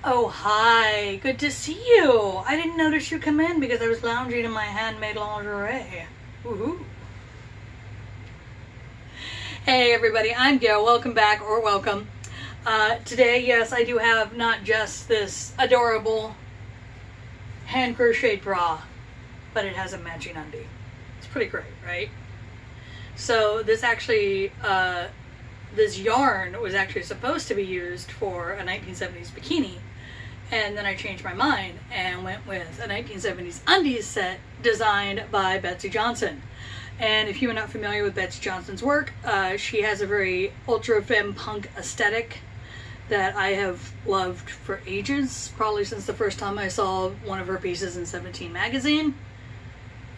Oh, hi. Good to see you. I didn't notice you come in because I was lounging in my handmade lingerie. Woohoo. Hey, everybody. I'm Gail. Welcome back, or welcome. Today, yes, I do have not just this adorable hand-crocheted bra, but it has a matching undie. It's pretty great, right? So this actually, this yarn was actually supposed to be used for a 1970s bikini, and then I changed my mind and went with a 1970s undies set designed by Betsey Johnson. And if you are not familiar with Betsey Johnson's work, she has a very ultra femme punk aesthetic that I have loved for ages, probably since the first time I saw one of her pieces in 17 magazine.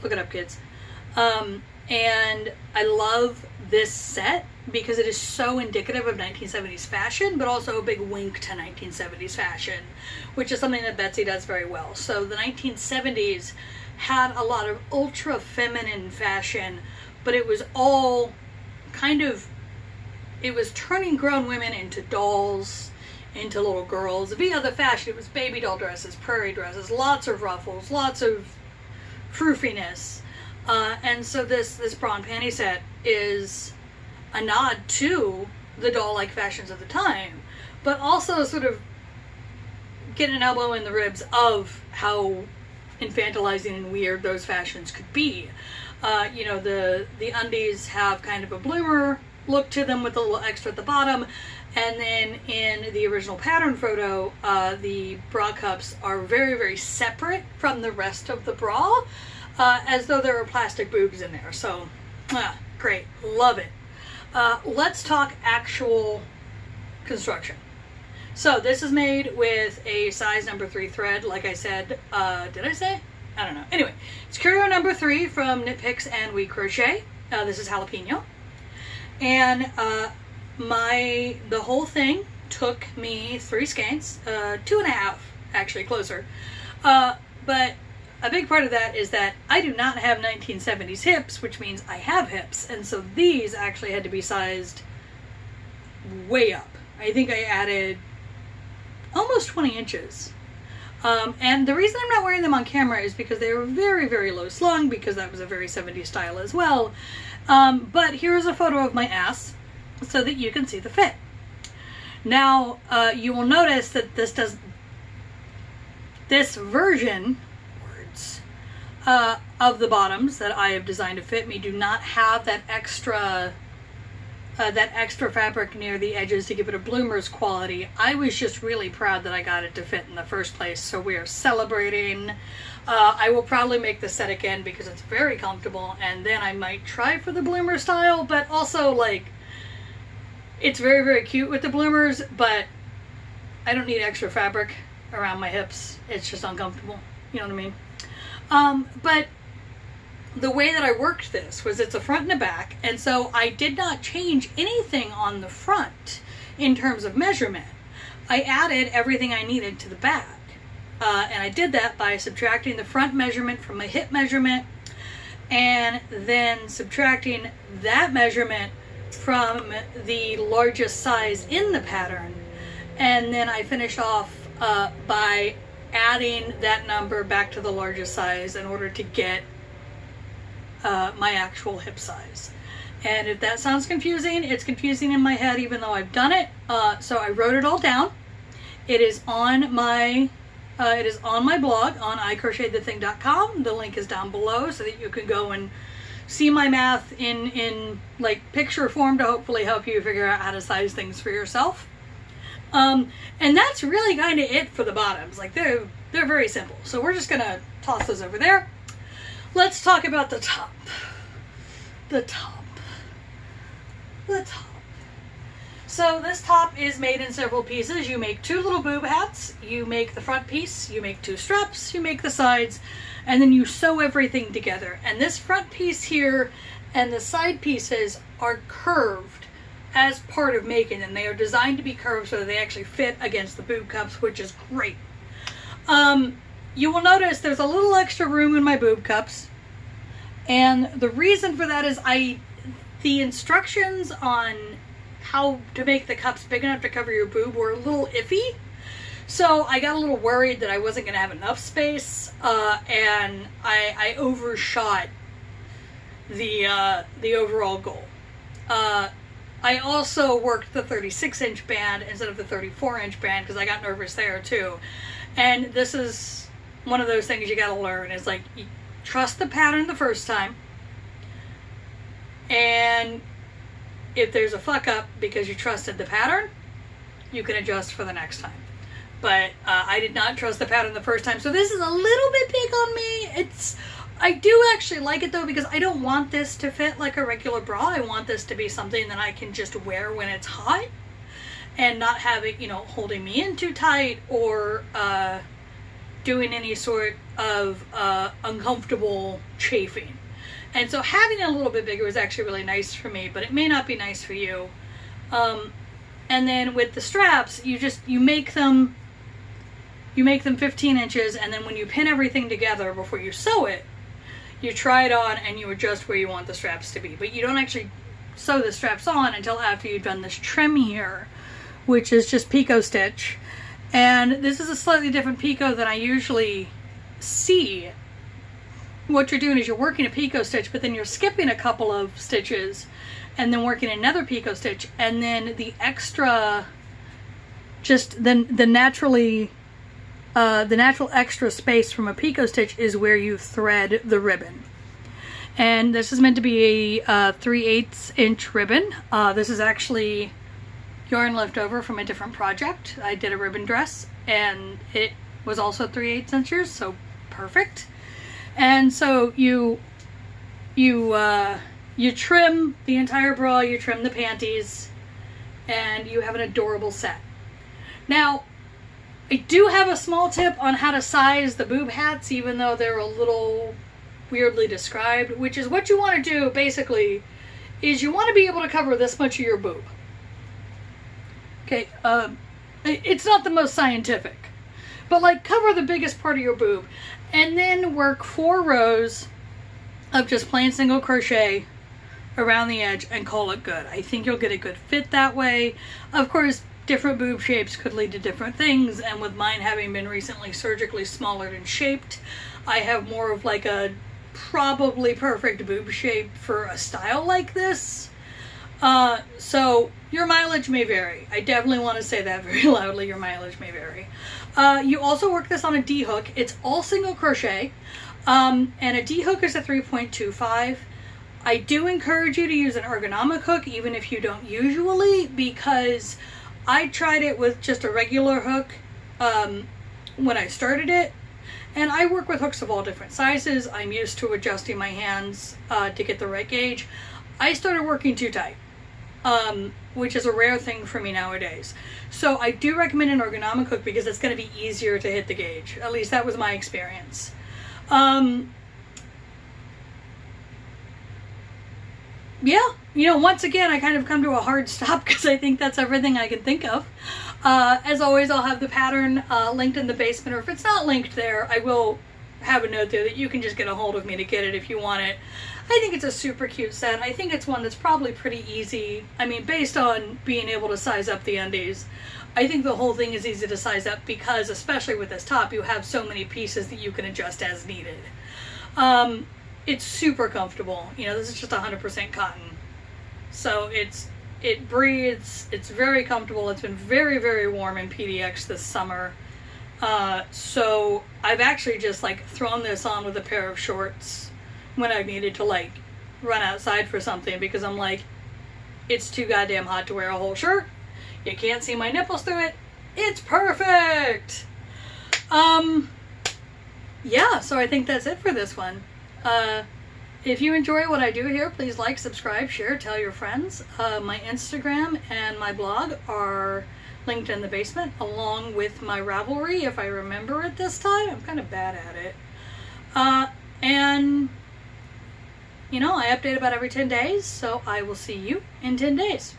Look it up, kids. And I love this set because it is so indicative of 1970s fashion, but also a big wink to 1970s fashion, which is something that Betsey does very well. So the 1970s had a lot of ultra feminine fashion, but it was all kind of, it was turning grown women into dolls, into little girls. Via the fashion, it was baby doll dresses, prairie dresses, lots of ruffles, lots of froofiness. And so this bra and panty set is a nod to the doll-like fashions of the time, but also sort of get an elbow in the ribs of how infantilizing and weird those fashions could be. You know, the undies have kind of a bloomer look to them with a little extra at the bottom, and then in the original pattern photo, the bra cups are very, very separate from the rest of the bra, as though there were plastic boobs in there. So, great, love it. Let's talk actual construction. So this is made with a size number 3 thread, like I said. Did I say? I don't know. Anyway, it's curio number 3 from Knit Picks and We Crochet. This is jalapeno. And the whole thing took me 3 skeins, 2.5 actually, closer. But a big part of that is that I do not have 1970s hips, which means I have hips. And so these actually had to be sized way up. I think I added almost 20 inches. And the reason I'm not wearing them on camera is because they were very, very low slung, because that was a very 70s style as well. But here's a photo of my ass so that you can see the fit. Now, you will notice that this version of the bottoms that I have designed to fit me do not have that extra fabric near the edges to give it a bloomer's quality. I was just really proud that I got it to fit in the first place, so we are celebrating. I will probably make the set again because it's very comfortable, and then I might try for the bloomer style, but also, like, it's very, very cute with the bloomers, but I don't need extra fabric around my hips. It's just uncomfortable. You know what I mean? But the way that I worked this was it's a front and a back, and so I did not change anything on the front in terms of measurement. I added everything I needed to the back, and I did that by subtracting the front measurement from my hip measurement, and then subtracting that measurement from the largest size in the pattern, and then I finished off by adding that number back to the largest size in order to get my actual hip size. And if that sounds confusing, it's confusing in my head even though I've done it. So I wrote it all down. It is on my blog on icrochetedthething.com. The link is down below so that you can go and see my math in like picture form to hopefully help you figure out how to size things for yourself. And that's really kind of it for the bottoms. Like they're very simple. So we're just gonna toss those over there. Let's talk about the top. The top. So this top is made in several pieces. You make 2 little boob hats, you make the front piece, you make 2 straps, you make the sides, and then you sew everything together. And this front piece here and the side pieces are curved as part of making them. They are designed to be curved so that they actually fit against the boob cups, which is great. You will notice there's a little extra room in my boob cups, and the reason for that is the instructions on how to make the cups big enough to cover your boob were a little iffy. So I got a little worried that I wasn't going to have enough space, and I overshot the overall goal. I also worked the 36-inch band instead of the 34-inch band because I got nervous there too. And this is one of those things you got to learn. Is like, you trust the pattern the first time, and if there's a fuck up because you trusted the pattern, you can adjust for the next time. But I did not trust the pattern the first time, so this is a little bit big on me. I do actually like it though, because I don't want this to fit like a regular bra. I want this to be something that I can just wear when it's hot and not have it, holding me in too tight or doing any sort of uncomfortable chafing. And so having it a little bit bigger was actually really nice for me, but it may not be nice for you. And then with the straps, you make them 15 inches, and then when you pin everything together before you sew it, you try it on and you adjust where you want the straps to be. But you don't actually sew the straps on until after you've done this trim here, which is just picot stitch. And this is a slightly different picot than I usually see. What you're doing is you're working a picot stitch, but then you're skipping a couple of stitches and then working another picot stitch, and then the extra, just the natural extra space from a picot stitch is where you thread the ribbon. And this is meant to be a 3/8 inch ribbon. This is actually yarn left over from a different project. I did a ribbon dress and it was also 3/8 inches, so perfect. And so you trim the entire bra, you trim the panties, and you have an adorable set. Now, I do have a small tip on how to size the boob hats, even though they're a little weirdly described, which is what you want to do, basically, is you want to be able to cover this much of your boob. Okay, it's not the most scientific, but like cover the biggest part of your boob, and then work 4 rows of just plain single crochet around the edge and call it good. I think you'll get a good fit that way. Of course, different boob shapes could lead to different things, and with mine having been recently surgically smaller and shaped, I have more of like a probably perfect boob shape for a style like this. So your mileage may vary. I definitely want to say that very loudly. Your mileage may vary. You also work this on a D hook. It's all single crochet, and a D hook is a 3.25. I do encourage you to use an ergonomic hook, even if you don't usually, because I tried it with just a regular hook when I started it, and I work with hooks of all different sizes. I'm used to adjusting my hands to get the right gauge. I started working too tight, which is a rare thing for me nowadays. So I do recommend an ergonomic hook because it's going to be easier to hit the gauge. At least that was my experience. Yeah, once again, I kind of come to a hard stop because I think that's everything I can think of. As always, I'll have the pattern linked in the basement, or if it's not linked there, I will have a note there that you can just get a hold of me to get it if you want it. I think it's a super cute set. I think it's one that's probably pretty easy. I mean, based on being able to size up the undies, I think the whole thing is easy to size up because, especially with this top, you have so many pieces that you can adjust as needed. It's super comfortable. This is just 100% cotton. So it breathes, it's very comfortable. It's been very, very warm in PDX this summer. So I've actually just like thrown this on with a pair of shorts when I've needed to like run outside for something, because I'm like, it's too goddamn hot to wear a whole shirt. You can't see my nipples through it. It's perfect. Yeah, so I think that's it for this one. If you enjoy what I do here, please like, subscribe, share, tell your friends. My Instagram and my blog are linked in the basement, along with my Ravelry, if I remember it this time. I'm kind of bad at it. And, I update about every 10 days, so I will see you in 10 days.